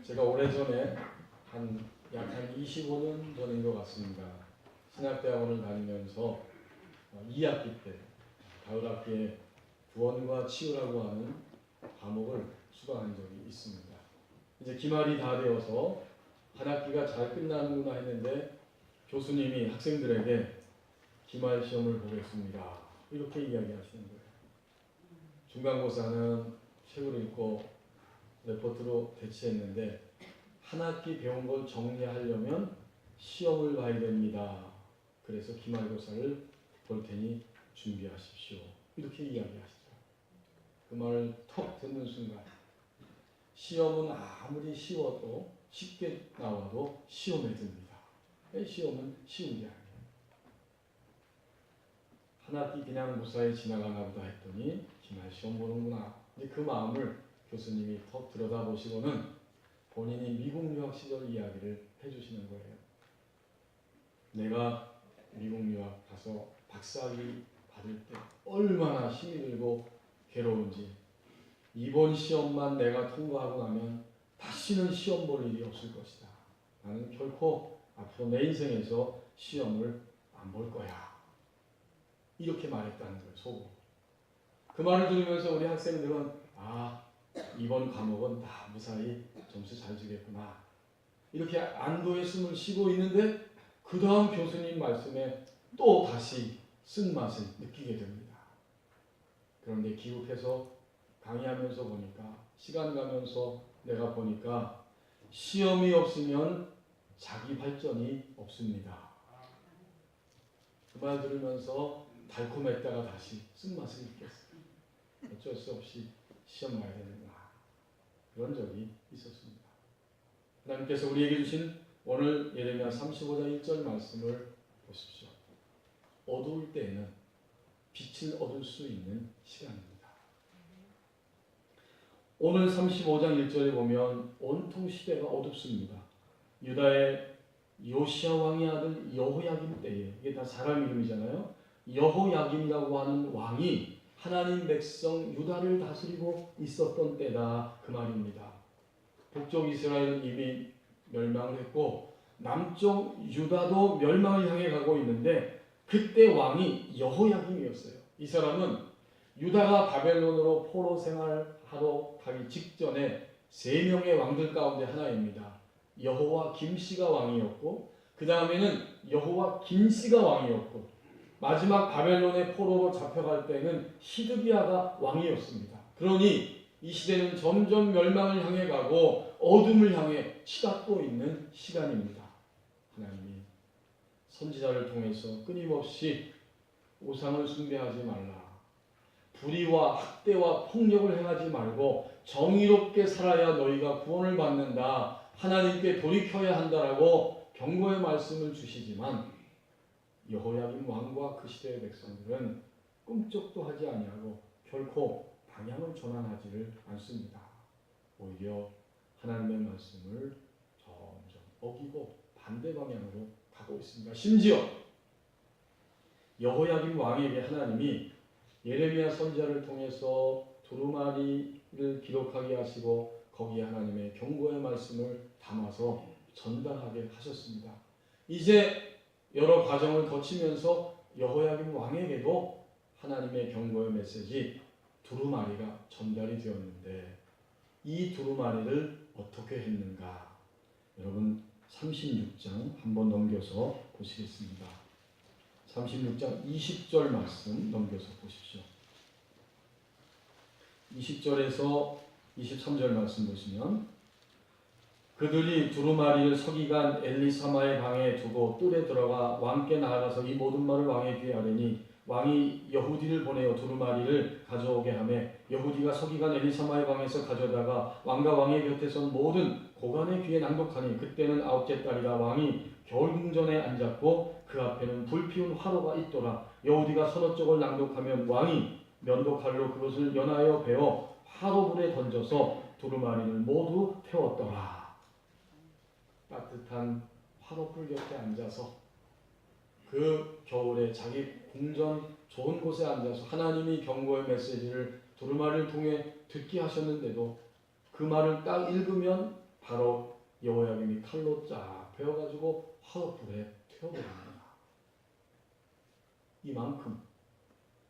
제가 오래전에 약 한 25년 전인 것 같습니다. 신학대학원을 다니면서 2학기 때 가을 학기에 구원과 치유라고 하는 과목을 수강한 적이 있습니다. 이제 기말이 다 되어서 한 학기가 잘 끝나는구나 했는데 교수님이 학생들에게 기말 시험을 보겠습니다. 이렇게 이야기하시는 거예요. 중간고사는 책을 읽고 레포트로 대치했는데 한 학기 배운 걸 정리하려면 시험을 봐야 됩니다. 그래서 기말고사를 볼 테니 준비하십시오. 이렇게 이야기하시죠. 그 말을 턱 듣는 순간 시험은 아무리 쉬워도 쉽게 나와도 시험에 듭니다. 시험은 쉬운 게 아니에요. 한 학기 그냥 무사히 지나가나 보다 했더니 기말 시험 보는구나. 이제 그 마음을 교수님이 턱 들여다보시고는 본인이 미국 유학 시절 이야기를 해주시는 거예요. 내가 미국 유학 가서 박사학위 받을 때 얼마나 힘이 들고 괴로운지, 이번 시험만 내가 통과하고 나면 다시는 시험 볼 일이 없을 것이다. 나는 결코 앞으로 내 인생에서 시험을 안 볼 거야. 이렇게 말했다는 거예요, 속으로. 그 말을 들으면서 우리 학생들은 이번 과목은 다 무사히 점수 잘 주겠구나. 이렇게 안도의 숨을 쉬고 있는데 그 다음 교수님 말씀에 또 다시 쓴맛을 느끼게 됩니다. 그런데 기국해서 강의하면서 보니까, 시간 가면서 내가 보니까 시험이 없으면 자기 발전이 없습니다. 그 말 들으면서 달콤했다가 다시 쓴맛을 느꼈어요. 어쩔 수 없이 시험 봐야 되는구나. 그런 적이 있었습니다. 하나님께서 우리에게 주신 오늘 예레미야 35장 1절 말씀을 보십시오. 어두울 때에는 빛을 얻을 수 있는 시간입니다. 오늘 35장 1절에 보면 온통 시대가 어둡습니다. 유다의 요시야 왕의 아들 여호야김 때에, 이게 다 사람 이름이잖아요. 여호야김이라고 하는 왕이 하나님 백성 유다를 다스리고 있었던 때다, 그 말입니다. 북쪽 이스라엘은 이미 멸망을 했고 남쪽 유다도 멸망을 향해 가고 있는데 그때 왕이 여호야김이었어요. 이 사람은 유다가 바벨론으로 포로 생활하러 가기 직전에 3명의 왕들 가운데 하나입니다. 여호와 김씨가 왕이었고, 그 다음에는 여호와 김씨가 왕이었고, 마지막 바벨론의 포로로 잡혀갈 때는 시드기야가 왕이었습니다. 그러니 이 시대는 점점 멸망을 향해 가고 어둠을 향해 치닫고 있는 시간입니다. 하나님이 선지자를 통해서 끊임없이 우상을 숭배하지 말라, 불의와 학대와 폭력을 행하지 말고 정의롭게 살아야 너희가 구원을 받는다, 하나님께 돌이켜야 한다라고 경고의 말씀을 주시지만 여호야김 왕과 그 시대의 백성들은 꿈쩍도 하지 아니하고 결코 방향을 전환하지를 않습니다. 오히려 하나님의 말씀을 점점 어기고 반대 방향으로 가고 있습니다. 심지어 여호야김 왕에게 하나님이 예레미야 선지자를 통해서 두루마리를 기록하게 하시고 거기에 하나님의 경고의 말씀을 담아서 전달하게 하셨습니다. 이제 여러 과정을 거치면서 여호야김 왕에게도 하나님의 경고의 메시지 두루마리가 전달이 되었는데 이 두루마리를 어떻게 했는가? 여러분 36장 한번 넘겨서 보시겠습니다. 36장 20절 말씀 넘겨서 보십시오. 20절에서 23절 말씀 보시면 그들이 두루마리를 서기관 엘리사마의 방에 두고 뜰에 들어가 왕께 나아가서 이 모든 말을 왕의 귀에 아뢰니 왕이 여후디를 보내어 두루마리를 가져오게 하며 여후디가 서기관 엘리사마의 방에서 가져다가 왕과 왕의 곁에 선 모든 고관의 귀에 낭독하니 그때는 9째 달이라. 왕이 겨울궁전에 앉았고 그 앞에는 불피운 화로가 있더라. 여후디가 서너 쪽을 낭독하면 왕이 면도칼로 그것을 연하여 베어 화로불에 던져서 두루마리를 모두 태웠더라. 따뜻한 화로불 곁에 앉아서 그 겨울에 자기 궁전 좋은 곳에 앉아서 하나님이 경고의 메시지를 두루마리를 통해 듣게 하셨는데도 그 말을 딱 읽으면 바로 여호야김이 칼로 쫙 베어가지고 화롯불에 태워버립니다. 이만큼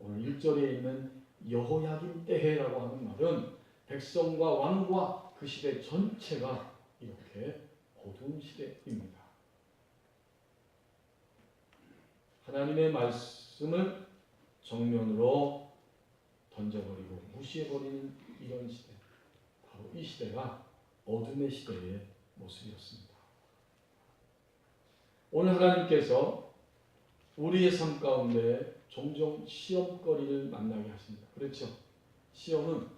오늘 1절에 있는 여호야김 때라고 하는 말은 백성과 왕과 그 시대 전체가 이렇게 어두운 시대입니다. 하나님의 말씀을 정면으로 던져버리고 무시해버리는 이런 시대, 바로 이 시대가 어둠의 시대의 모습이었습니다. 오늘 하나님께서 우리의 삶 가운데 종종 시험거리를 만나게 하십니다. 그렇죠? 시험은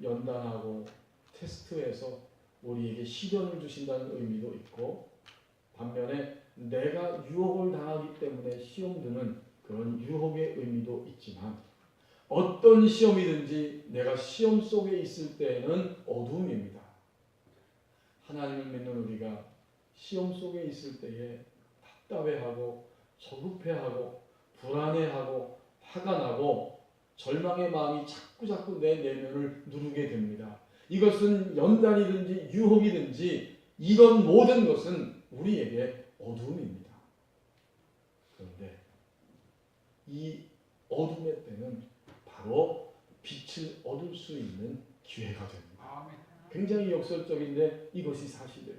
연단하고 테스트에서 우리에게 시련을 주신다는 의미도 있고, 반면에 내가 유혹을 당하기 때문에 시험 드는 그런 유혹의 의미도 있지만, 어떤 시험이든지 내가 시험 속에 있을 때에는 어두움입니다. 하나님을 믿는 우리가 시험 속에 있을 때에 답답해하고 조급해하고 불안해하고 화가 나고 절망의 마음이 자꾸 내 내면을 누르게 됩니다. 이것은 연단이든지 유혹이든지 이런 모든 것은 우리에게 어두움입니다. 그런데 이 어둠의 때는 바로 빛을 얻을 수 있는 기회가 됩니다. 굉장히 역설적인데 이것이 사실이에요.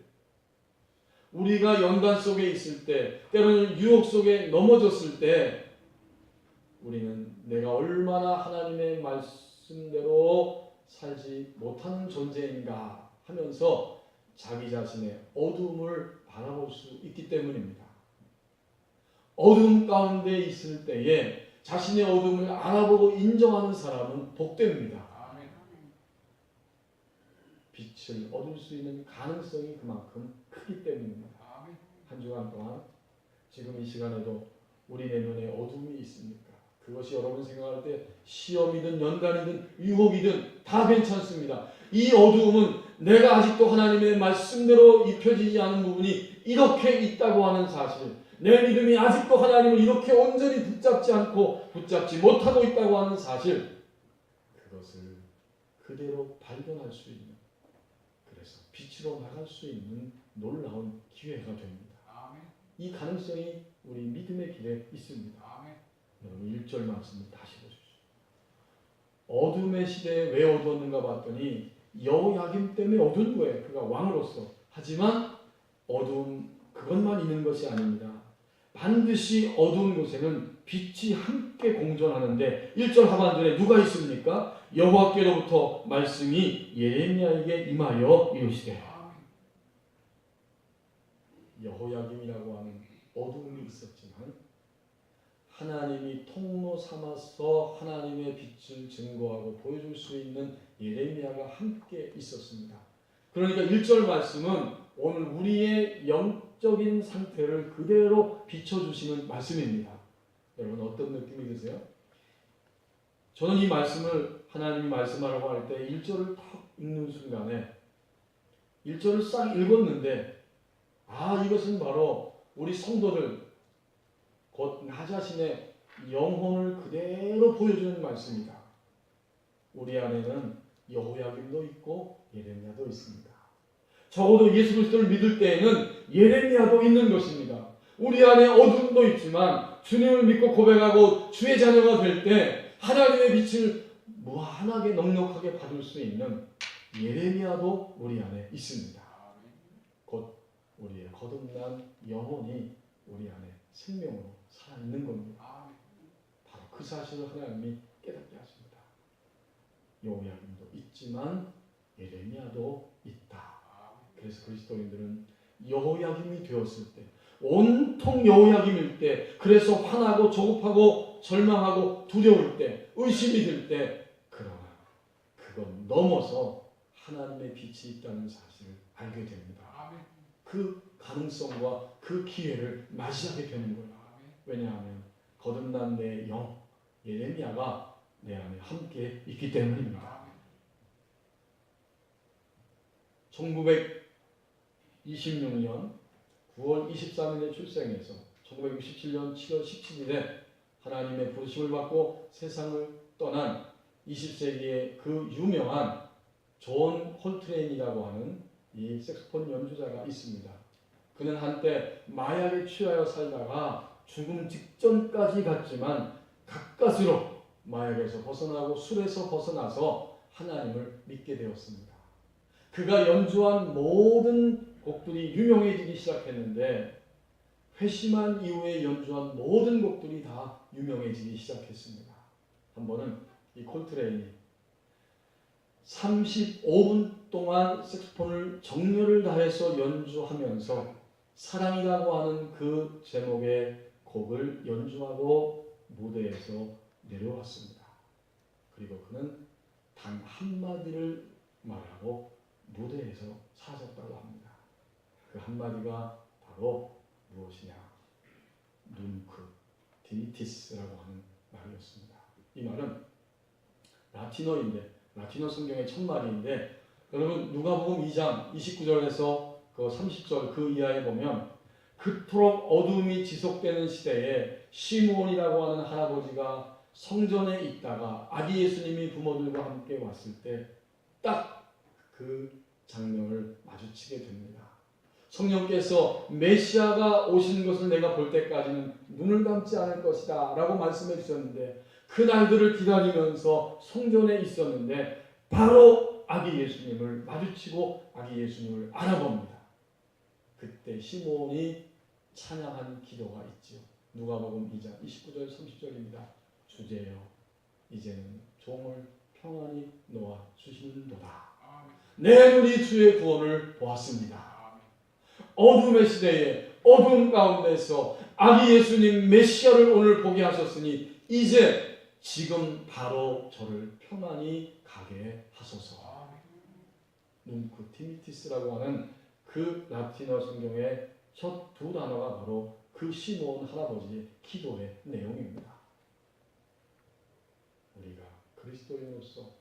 우리가 연단 속에 있을 때, 때로는 유혹 속에 넘어졌을 때, 우리는 내가 얼마나 하나님의 말씀대로 살지 못하는 존재인가 하면서 자기 자신의 어둠을 바라볼 수 있기 때문입니다. 어둠 가운데 있을 때에 자신의 어둠을 알아보고 인정하는 사람은 복됩니다. 빛을 얻을 수 있는 가능성이 그만큼 크기 때문입니다. 한 주간 동안 지금 이 시간에도 우리 내면에 어둠이 있습니까? 그것이 여러분 생각할 때 시험이든 연단이든 유혹이든 다 괜찮습니다. 이 어두움은 내가 아직도 하나님의 말씀대로 입혀지지 않은 부분이 이렇게 있다고 하는 사실, 내 믿음이 아직도 하나님을 이렇게 온전히 붙잡지 못하고 있다고 하는 사실, 그것을 그대로 발견할 수 있는, 그래서 빛으로 나갈 수 있는 놀라운 기회가 됩니다. 이 가능성이 우리 믿음의 길에 있습니다. 여러분 1절 말씀을 다시 보십시오. 어둠의 시대에 왜 어두웠는가 봤더니 여호야김 때문에 어두운 거예요. 그가 왕으로서. 하지만 어두움 그것만 있는 것이 아닙니다. 반드시 어두운 곳에는 빛이 함께 공존하는데 1절 하반절에 누가 있습니까? 여호와께로부터 말씀이 예레미야에게 임하여 이르시되. 여호야김이라고 하는 어두움이 있었지만 하나님이 통로 삼아서 하나님의 빛을 증거하고 보여줄 수 있는 예레미야가 함께 있었습니다. 그러니까 1절 말씀은 오늘 우리의 영적인 상태를 그대로 비춰주시는 말씀입니다. 여러분 어떤 느낌이 드세요? 저는 이 말씀을 하나님이 말씀하라고 할 때 1절을 딱 읽는 순간에 1절을 싹 읽었는데 이것은 바로 우리 성도들 곧 나 자신의 영혼을 그대로 보여주는 말씀이다. 우리 안에는 여호야김도 있고 예레미야도 있습니다. 적어도 예수 그리스도를 믿을 때에는 예레미야도 있는 것입니다. 우리 안에 어둠도 있지만 주님을 믿고 고백하고 주의 자녀가 될 때 하나님의 빛을 무한하게 넉넉하게 받을 수 있는 예레미야도 우리 안에 있습니다. 곧 우리의 거듭난 영혼이 우리 안에 생명으로 살아있는 겁니다. 바로 그 사실을 하나님이 깨닫게 하십니다. 여호야김도 있지만 예레미야도 있다. 그래서 그리스도인들은 여호야김이 되었을 때, 온통 여호야김일 때, 그래서 화나고 조급하고 절망하고 두려울 때, 의심이 들 때, 그러나 그건 넘어서 하나님의 빛이 있다는 사실을 알게 됩니다. 그 가능성과 그 기회를 맞이하게 되는 거예요. 왜냐하면 거듭난 내 영, 예레미야가 내 안에 함께 있기 때문입니다. 1926년 9월 23일에 출생해서 1967년 7월 17일에 하나님의 부르심을 받고 세상을 떠난 20세기의 그 유명한 존 콜트레인이라고 하는 이 색소폰 연주자가 있습니다. 그는 한때 마약에 취하여 살다가 죽음 직전까지 갔지만 가까스로 마약에서 벗어나고 술에서 벗어나서 하나님을 믿게 되었습니다. 그가 연주한 모든 곡들이 유명해지기 시작했는데 회심한 이후에 연주한 모든 곡들이 다 유명해지기 시작했습니다. 한 번은 이 콜트레인이 35분 동안 색소폰을 정열을 다해서 연주하면서 사랑이라고 하는 그 제목의 곡을 연주하고 무대에서 내려왔습니다. 그리고 그는 단 한마디를 말하고 무대에서 사라졌다고 합니다. 그 한마디가 바로 무엇이냐? 눈크 디미티스라고 하는 말이었습니다. 이 말은 라틴어인데 라틴어 성경의 첫말인데 여러분 누가복음 2장 29절에서 그 30절 그 이하에 보면 그토록 어둠이 지속되는 시대에 시므온이라고 하는 할아버지가 성전에 있다가 아기 예수님이 부모들과 함께 왔을 때 딱 그 장면을 마주치게 됩니다. 성령께서 메시아가 오시는 것을 내가 볼 때까지는 눈을 감지 않을 것이다 라고 말씀해 주셨는데 그 날들을 기다리면서 성전에 있었는데 바로 아기 예수님을 마주치고 아기 예수님을 알아봅니다. 그때 시므온이 찬양한 기도가 있지요. 누가복음 2장 29절 30절입니다. 주제여 이제는 종을 평안히 놓아 주시는도다. 내 눈이 주의 구원을 보았습니다. 어둠의 시대에 어둠 가운데서 아기 예수님 메시아를 오늘 보게 하셨으니 이제 지금 바로 저를 평안히 가게 하소서. 눈크 디미티스라고 하는 그 라틴어 성경의 첫 두 단어가 바로 그 시므온 할아버지의 기도의 내용입니다. 우리가 그리스도인으로서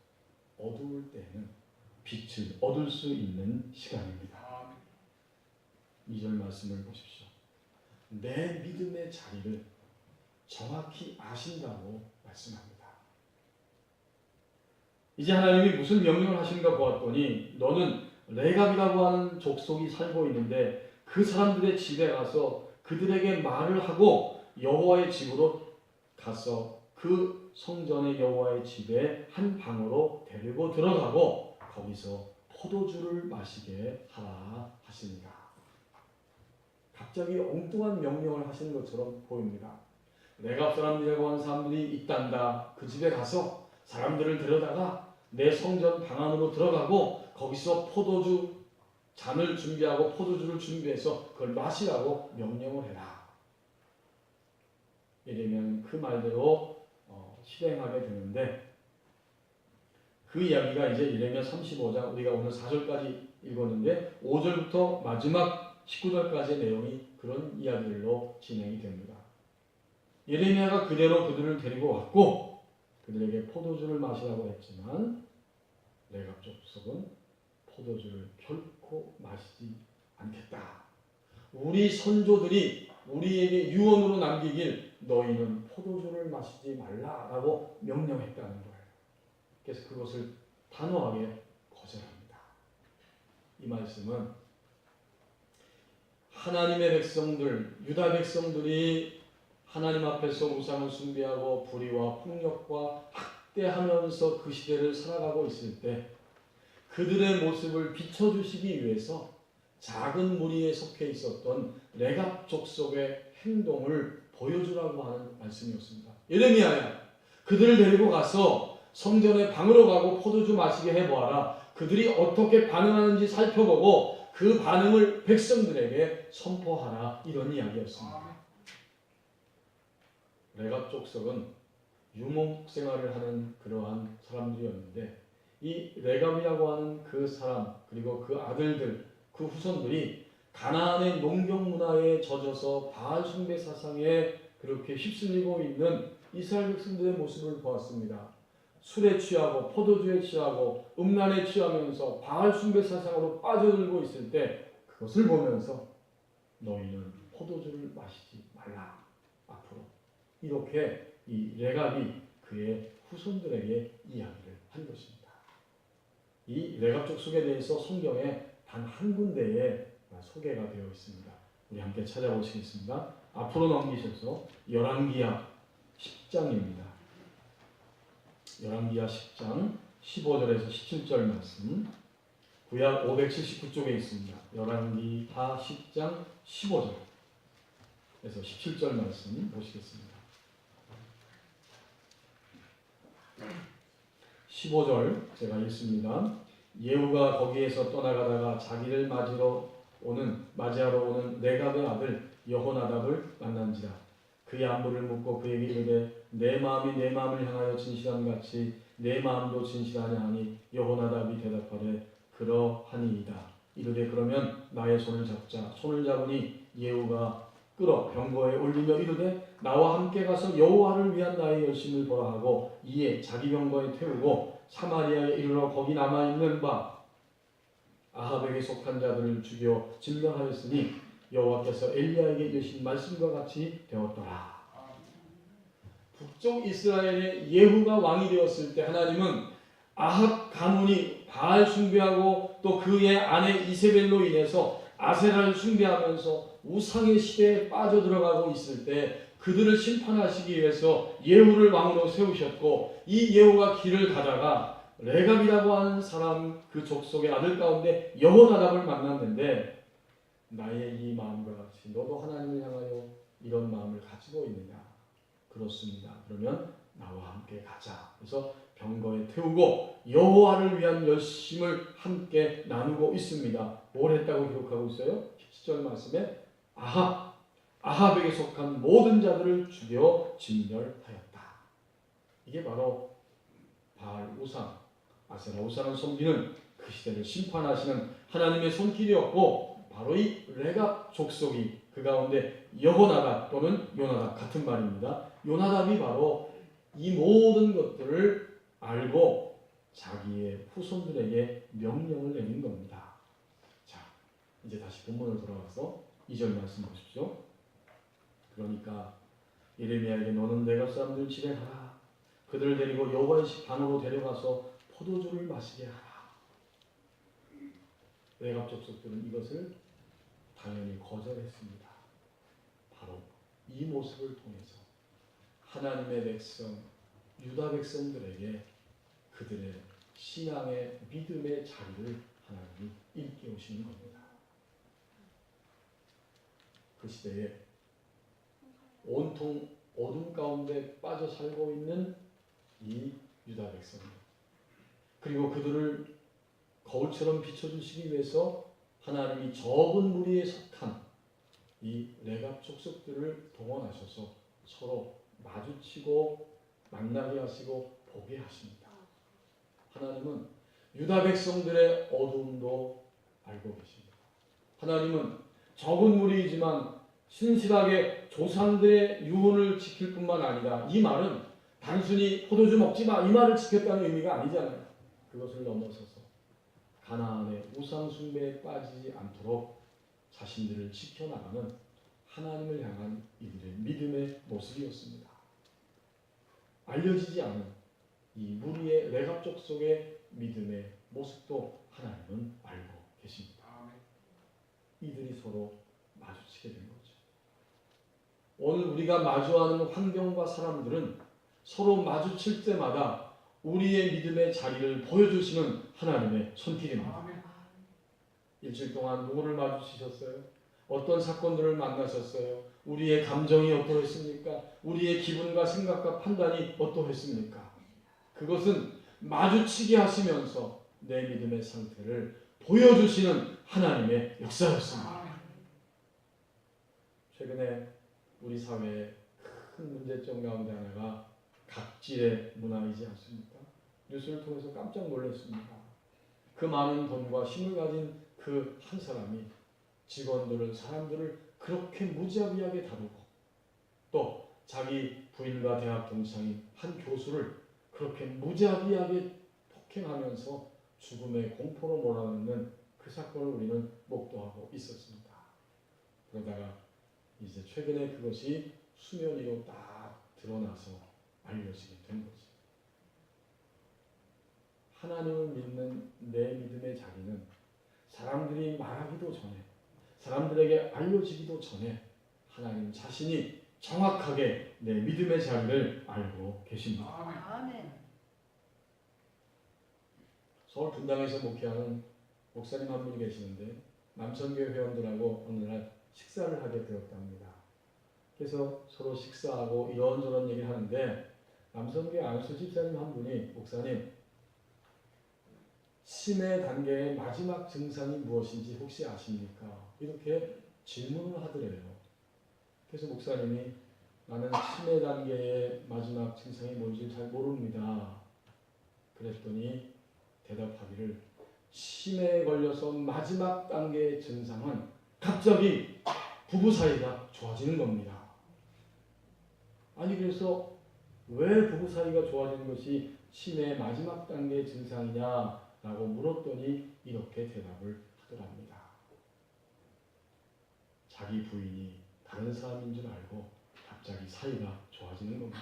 어두울 때에는 빛을 얻을 수 있는 시간입니다. 2절 말씀을 보십시오. 내 믿음의 자리를 정확히 아신다고 말씀합니다. 이제 하나님이 무슨 명령을 하시는가 보았더니 너는 레갑이라고 하는 족속이 살고 있는데 그 사람들의 집에 가서 그들에게 말을 하고 여호와의 집으로 가서 그 성전의 여호와의 집에 한 방으로 데리고 들어가고 거기서 포도주를 마시게 하라 하십니다. 갑자기 엉뚱한 명령을 하시는 것처럼 보입니다. 레갑 사람들이라고 하는 사람들이 있단다. 그 집에 가서 사람들을 데려다가 내 성전 방 안으로 들어가고 거기서 포도주 잔을 준비하고 포도주를 준비해서 그걸 마시라고 명령을 해라. 이러면 그 말대로 실행하게 되는데 그 이야기가 이제 예레미야 35장 우리가 오늘 4절까지 읽었는데 5절부터 마지막 19절까지의 내용이 그런 이야기로 진행이 됩니다. 예레미야가 그대로 그들을 데리고 왔고 그들에게 포도주를 마시라고 했지만 레갑 족속은 포도주를 결코 마시지 않겠다. 우리 선조들이 우리에게 유언으로 남기길 너희는 포도주를 마시지 말라라고 명령했다는 거예요. 그래서 그것을 단호하게 거절합니다. 이 말씀은 하나님의 백성들, 유다 백성들이 하나님 앞에서 우상을 숭배하고 불의와 폭력과 학대하면서 그 시대를 살아가고 있을 때 그들의 모습을 비춰주시기 위해서 작은 무리에 속해 있었던 레갑 족속의 행동을 보여주라고 하는 말씀이었습니다. 예레미야야, 그들을 데리고 가서 성전의 방으로 가고 포도주 마시게 해보아라. 그들이 어떻게 반응하는지 살펴보고 그 반응을 백성들에게 선포하라. 이런 이야기였습니다. 레갑 족속은 유목 생활을 하는 그러한 사람들이었는데 이 레갑이라고 하는 그 사람 그리고 그 아들들 그 후손들이 가나안의 농경 문화에 젖어서 바알 숭배 사상에 그렇게 휩쓸리고 있는 이스라엘 백성들의 모습을 보았습니다. 술에 취하고 포도주에 취하고 음란에 취하면서 바알 숭배 사상으로 빠져들고 있을 때 그것을 보면서 너희는 포도주를 마시지 말라. 앞으로 이렇게 이 레갑이 그의 후손들에게 이야기를 한 것입니다. 이 레갑 족속에 대해서 성경에 단 한 군데에 소개가 되어 있습니다. 우리 함께 찾아보시겠습니다. 앞으로 넘기셔서 열왕기하 10장입니다. 열왕기하 10장 15절에서 17절 말씀, 구약 579쪽에 있습니다. 열왕기하 10장 15절에서 17절 말씀 보시겠습니다. 15절 제가 읽습니다. 예후가 거기에서 떠나가다가 자기를 맞이하러 오는 레갑의 아들 여호나답을 만난지라. 그의 안부를 묻고 그에게 이르되 내 마음이 내 마음을 향하여 진실함 같이 내 마음도 진실하냐 하니 여호나답이 대답하되 그러하니이다. 이르되 그러면 나의 손을 잡자. 손을 잡으니 예후가 끌어 병거에 올리며 이르되 나와 함께 가서 여호와를 위한 나의 열심을 보라 하고 이에 자기 병거에 태우고 사마리아에 이르러 거기 남아있는 바 아합에게 속한 자들을 죽여 진멸하였으니 여호와께서 엘리야에게 이르신 말씀과 같이 되었더라. 북쪽 이스라엘의 예후가 왕이 되었을 때 하나님은 아합 가문이 바알 숭배하고 또 그의 아내 이세벨로 인해서 아세라를 숭배하면서 우상의 시대에 빠져들어가고 있을 때 그들을 심판하시기 위해서 예후를 왕으로 세우셨고, 이 예후가 길을 가다가 레갑이라고 하는 사람 그 족속의 아들 가운데 여호나답을 만났는데 나의 이 마음과 같이 너도 하나님을 향하여 이런 마음을 가지고 있느냐? 그렇습니다. 그러면 나와 함께 가자. 그래서 병거에 태우고 여호와를 위한 열심을 함께 나누고 있습니다. 뭘 했다고 기록하고 있어요? 17절 말씀에 아합에게 속한 모든 자들을 죽여 진멸하였다. 이게 바로 바알 우상, 아세라 우상을 섬기는 그 시대를 심판하시는 하나님의 손길이었고, 바로 이 레갑 족속이 그 가운데 여호나답 또는 요나답 같은 말입니다. 요나답이 바로 이 모든 것들을 알고 자기의 후손들에게 명령을 내린 겁니다. 자, 이제 다시 본문으로 돌아와서 2절 말씀 보십시오. 그러니까 예레미야에게 너는 레갑 사람들 집에 가라. 그들을 데리고 여호와의 집 안으로 데려가서 포도주를 마시게 하라. 레갑 족속들은 이것을 당연히 거절했습니다. 바로 이 모습을 통해서 하나님의 백성, 유다 백성들에게 그들의 신앙의 믿음의 자리를 하나님이 일깨우시는 겁니다. 그 시대에 온통 어둠 가운데 빠져 살고 있는 이 유다 백성들, 그리고 그들을 거울처럼 비춰주시기 위해서 하나님이 적은 무리에 속한 이 레갑 족속들을 동원하셔서 서로 마주치고 만나게 하시고 보게 하십니다. 하나님은 유다 백성들의 어두움도 알고 계십니다. 하나님은 적은 무리이지만 신실하게 조상들의 유언을 지킬 뿐만 아니라, 이 말은 단순히 포도주 먹지 마 이 말을 지켰다는 의미가 아니잖아요. 그것을 넘어서서 가나안의 우상 숭배에 빠지지 않도록 자신들을 지켜나가는 하나님을 향한 이들의 믿음의 모습이었습니다. 알려지지 않은 이 무리의 레갑 족속의 믿음의 모습도 하나님은 알고 계십니다. 이들이 서로 마주치게 된 거죠. 오늘 우리가 마주하는 환경과 사람들은 서로 마주칠 때마다 우리의 믿음의 자리를 보여주시는 하나님의 손길입니다. 일주일 동안 누구를 마주치셨어요? 어떤 사건들을 만나셨어요? 우리의 감정이 어떠했습니까? 우리의 기분과 생각과 판단이 어떠했습니까? 그것은 마주치게 하시면서 내 믿음의 상태를 보여주시는 하나님의 역사였습니다. 최근에 우리 사회의 큰 문제점 가운데 하나가 갑질의 문화이지 않습니까? 뉴스를 통해서 깜짝 놀랐습니다. 그 많은 돈과 힘을 가진 그 한 사람이 직원들을, 사람들을 그렇게 무자비하게 다루고, 또 자기 부인과 대학 동창인 한 교수를 그렇게 무자비하게 폭행하면서 죽음의 공포로 몰아넣는 그 사건을 우리는 목도하고 있었습니다. 그러다가 이제 최근에 그것이 수면 위로 딱 드러나서 알려지게 된 거지. 하나님을 믿는 내 믿음의 자리는 사람들이 말하기도 전에, 사람들에게 알려지기도 전에 하나님 자신이 정확하게 내 믿음의 자리를 알고 계십니다. 아멘. 서울 분당에서 목회하는 목사님 한 분이 계시는데 남성교회 회원들하고 어느 날 식사를 하게 되었답니다. 그래서 서로 식사하고 이런저런 얘기를 하는데 남성교회 안수 집사님 한 분이 목사님, 치매 단계의 마지막 증상이 무엇인지 혹시 아십니까? 이렇게 질문을 하더래요. 그래서 목사님이 나는 치매 단계의 마지막 증상이 뭔지 잘 모릅니다. 그랬더니 대답하기를 치매에 걸려서 마지막 단계의 증상은 갑자기 부부 사이가 좋아지는 겁니다. 아니 그래서 왜 부부 사이가 좋아지는 것이 치매의 마지막 단계의 증상이냐라고 물었더니 이렇게 대답을 하더랍니다. 자기 부인이 다른 사람인 줄 알고 갑자기 사이가 좋아지는 겁니다.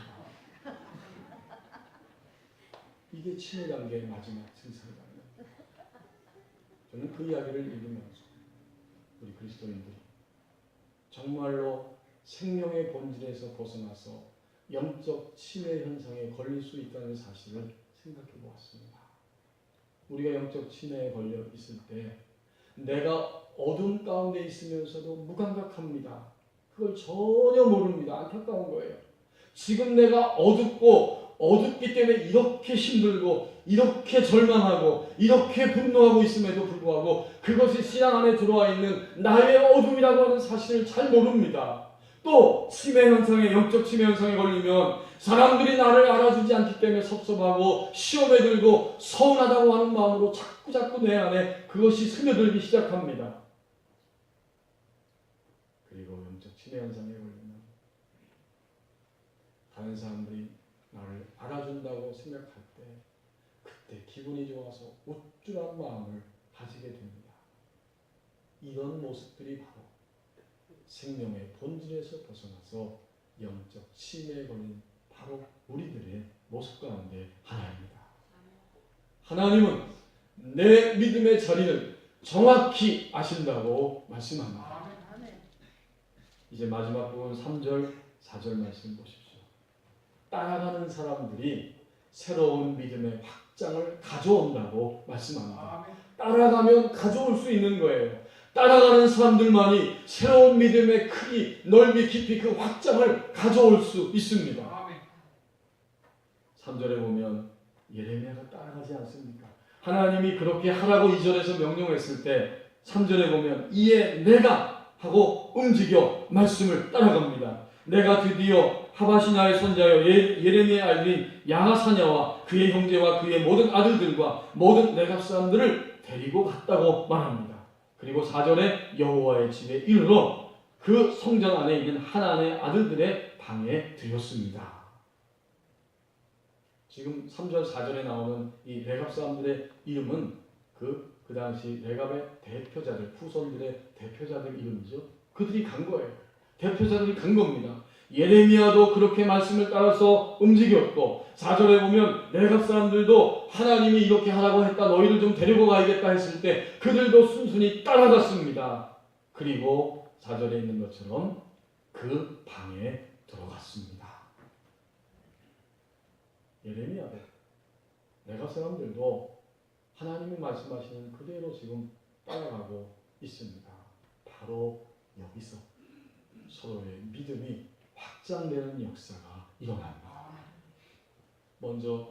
이게 치매 단계의 마지막 증상이랍니다. 저는 그 이야기를 읽으면서 우리 그리스도인들이 정말로 생명의 본질에서 벗어나서 영적 치매 현상에 걸릴 수 있다는 사실을 생각해 보았습니다. 우리가 영적 치매에 걸려 있을 때 내가 어둠 가운데 있으면서도 무감각합니다. 그걸 전혀 모릅니다. 안타까운 거예요. 지금 내가 어둡기 때문에 이렇게 힘들고 이렇게 절망하고 이렇게 분노하고 있음에도 불구하고 그것이 신앙 안에 들어와 있는 나의 어둠이라고 하는 사실을 잘 모릅니다. 또 치매 현상에 영적 치매 현상에 걸리면 사람들이 나를 알아주지 않기 때문에 섭섭하고 시험에 들고 서운하다고 하는 마음으로 자꾸 내 안에 그것이 스며들기 시작합니다. 그리고 영적 치매 현상에 걸리면 다른 사람들이 나를 알아준다고 생각할 때 그때 기분이 좋아서 우쭐한 마음을 가지게 됩니다. 이런 모습들이 바로 생명의 본질에서 벗어나서 영적 치매에 걸린 바로 우리들의 모습 가운데 하나입니다. 하나님은 내 믿음의 자리를 정확히 아신다고 말씀합니다. 이제 마지막 부분 3절, 4절 말씀 보십시오. 따라가는 사람들이 새로운 믿음의 확장을 가져온다고 말씀합니다. 따라가면 가져올 수 있는 거예요. 따라가는 사람들만이 새로운 믿음의 크기, 넓이, 깊이 그 확장을 가져올 수 있습니다. 3절에 보면 예레미야가 따라가지 않습니까? 하나님이 그렇게 하라고 2절에서 명령했을 때 3절에 보면 이에 내가 하고 움직여 말씀을 따라갑니다. 내가 드디어 하바시나의 손자여 예레미야의 아들인 야사냐와 그의 형제와 그의 모든 아들들과 모든 레갑 사람들을 데리고 갔다고 말합니다. 그리고 4절에 여호와의 집에 이르러 그 성전 안에 있는 하나님의 아들들의 방에 들였습니다. 지금 3절 4절에 나오는 이 레갑 사람들의 이름은 그 당시 레갑의 대표자들, 후손들의 대표자들 이름이죠. 그들이 간 거예요. 대표자들이 간 겁니다. 예레미야도 그렇게 말씀을 따라서 움직였고 4절에 보면 레갑 사람들도 하나님이 이렇게 하라고 했다, 너희를 좀 데리고 가야겠다 했을 때 그들도 순순히 따라갔습니다. 그리고 4절에 있는 것처럼 그 방에 들어갔습니다. 예레미야도 레갑 사람들도 하나님이 말씀하시는 그대로 지금 따라가고 있습니다. 바로 여기서 서로의 믿음이 확장되는 역사가 일어납니다. 먼저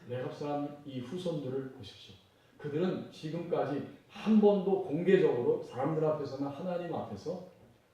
레갑 사람 이 후손들을 보십시오. 그들은 지금까지 한 번도 공개적으로 사람들 앞에서나 하나님 앞에서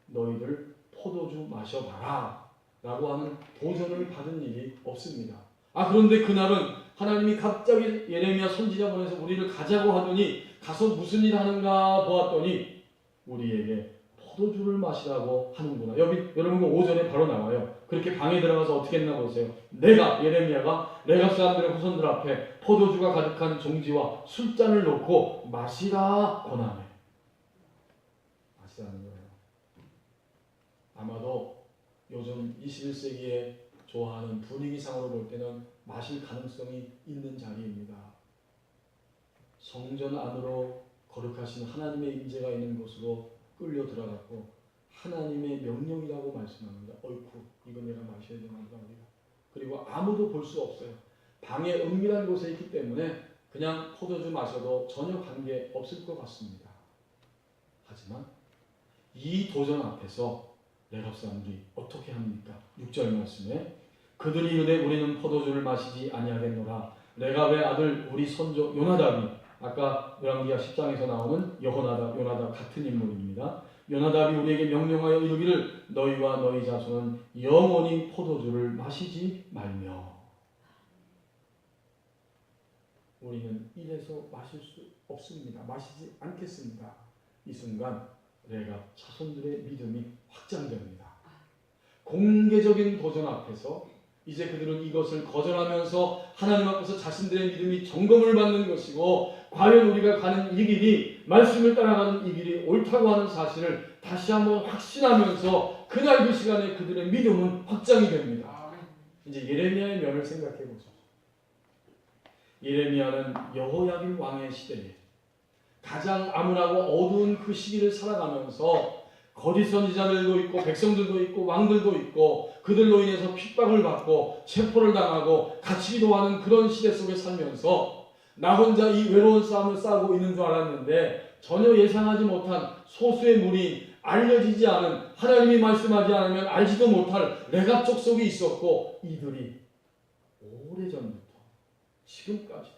너희들 포도주 마셔봐라 라고 하는 도전을 받은 일이 없습니다. 그런데 그날은 하나님이 갑자기 예레미야 선지자 보내서 우리를 가자고 하더니 가서 무슨 일 하는가 보았더니 우리에게 포도주를 마시라고 하는구나. 여러분 5절에 바로 나와요. 그렇게 방에 들어가서 어떻게 했나 보세요. 예레미야가 레갑 사람들의 후손들 앞에 포도주가 가득한 종지와 술잔을 놓고 마시라 권하네. 마시라는 거예요. 아마도 요즘 21세기에 좋아하는 분위기상으로 볼 때는 마실 가능성이 있는 자리입니다. 성전 안으로 거룩하신 하나님의 임재가 있는 곳으로 끌려 들어갔고 하나님의 명령이라고 말씀합니다. 어이쿠 이거 내가 마셔야 되나 보다 우리가. 그리고 아무도 볼 수 없어요. 방에 은밀한 곳에 있기 때문에 그냥 포도주 마셔도 전혀 관계 없을 것 같습니다. 하지만 이 도전 앞에서 레갑 사람들이 어떻게 합니까? 6절 말씀에 그들이 이르되 우리는 포도주를 마시지 아니하겠노라. 레갑의 아들 우리 선조 요나답이 아까 열왕기하 10장에서 나오는 요나답 같은 인물입니다. 요나답이 우리에게 명령하여 이르기를 너희와 너희 자손은 영원히 포도주를 마시지 말며. 우리는 이래서 마실 수 없습니다. 마시지 않겠습니다. 이 순간 레갑 자손들의 믿음이 확장됩니다. 공개적인 도전 앞에서 이제 그들은 이것을 거절하면서 하나님 앞에서 자신들의 믿음이 점검을 받는 것이고 과연 우리가 가는 이 길이 말씀을 따라가는 이 길이 옳다고 하는 사실을 다시 한번 확신하면서 그날 그 시간에 그들의 믿음은 확장이 됩니다. 이제 예레미야의 면을 생각해 보죠. 예레미야는 여호야김 왕의 시대에 가장 암울하고 어두운 그 시기를 살아가면서 거짓 선지자들도 있고 백성들도 있고 왕들도 있고 그들로 인해서 핍박을 받고 체포를 당하고 갇히기도 하는 그런 시대 속에 살면서 나 혼자 이 외로운 싸움을 싸우고 있는 줄 알았는데 전혀 예상하지 못한 소수의 무리인 알려지지 않은 하나님이 말씀하지 않으면 알지도 못할 레갑 족속이 있었고 이들이 오래전부터 지금까지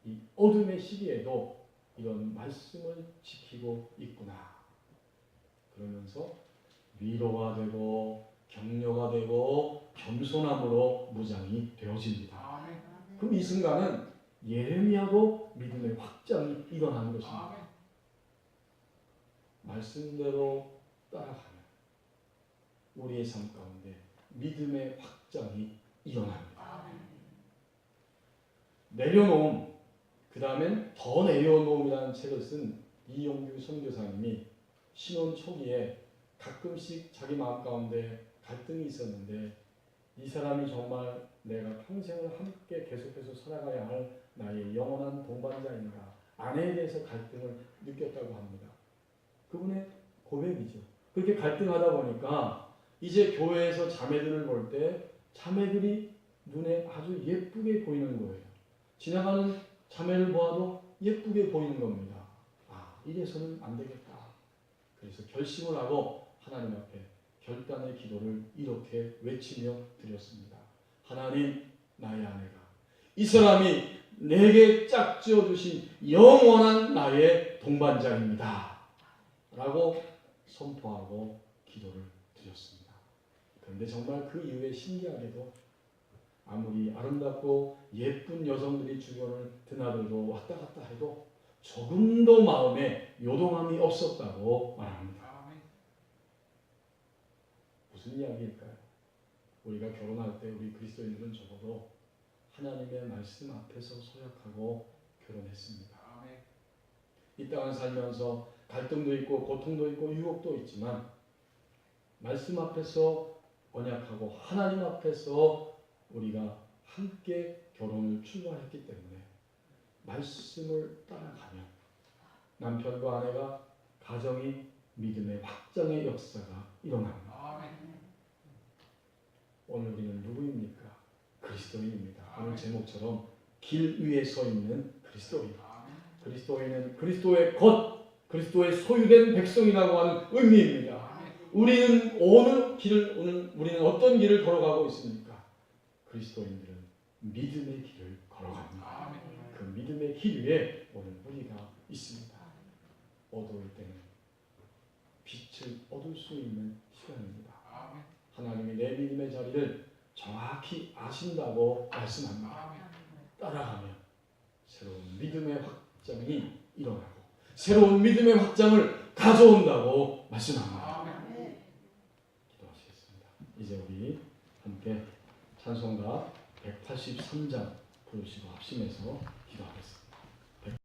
이 어둠의 시기에도 이런 말씀을 지키고 있구나. 그러면서 위로가 되고 격려가 되고 겸손함으로 무장이 되어집니다. 그럼 이 순간은 예레미야도 믿음의 확장이 일어나는 것입니다. 말씀대로 따라가면 우리의 삶 가운데 믿음의 확장이 일어납니다. 내려놓음, 그 다음엔 더 내려놓음이라는 책을 쓴 이용규 선교사님이 신혼 초기에 가끔씩 자기 마음 가운데 갈등이 있었는데 이 사람이 정말 내가 평생을 함께 계속해서 살아가야 할 나의 영원한 동반자인가 아내에 대해서 갈등을 느꼈다고 합니다. 그분의 고백이죠. 그렇게 갈등하다 보니까 이제 교회에서 자매들을 볼 때 자매들이 눈에 아주 예쁘게 보이는 거예요. 지나가는 자매를 보아도 예쁘게 보이는 겁니다. 아, 이래서는 안 되겠다. 그래서 결심을 하고 하나님 앞에 결단의 기도를 이렇게 외치며 드렸습니다. 하나님, 나의 아내가 이 사람이 내게 짝지어 주신 영원한 나의 동반자입니다. 라고 선포하고 기도를 드렸습니다. 그런데 정말 그 이후에 신기하게도 아무리 아름답고 예쁜 여성들이 주변을 드나들고 왔다 갔다 해도 조금도 마음에 요동함이 없었다고 말합니다. 무슨 이야기일까요? 우리가 결혼할 때 우리 그리스도인들은 적어도 하나님의 말씀 앞에서 서약하고 결혼했습니다. 이 땅을 살면서 갈등도 있고 고통도 있고 유혹도 있지만 말씀 앞에서 언약하고 하나님 앞에서 우리가 함께 결혼을 출발했기 때문에 말씀을 따라가면 남편과 아내가 가정이 믿음의 확장의 역사가 일어납니다. 오늘 우리는 누구입니까? 그리스도인입니다. 오늘 제목처럼 길 위에 서 있는 그리스도인. 그리스도인은 그리스도의 것, 그리스도의 소유된 백성이라고 하는 의미입니다. 우리는 우리는 어떤 길을 걸어가고 있습니까? 그리스도인들은 믿음의 길을 걸어갑니다. 그 믿음의 길 위에 오늘 우리가 있습니다. 어두울 때는 빛을 얻을 수 있는 시간입니다. 하나님이 내 믿음의 자리를 정확히 아신다고 말씀합니다. 따라가면 새로운 믿음의 확장이 일어나고 새로운 믿음의 확장을 가져온다고 말씀합니다. 기도하시겠습니다. 이제 우리 함께 찬송가 183장 부르시고 합심해서 기도하겠습니다.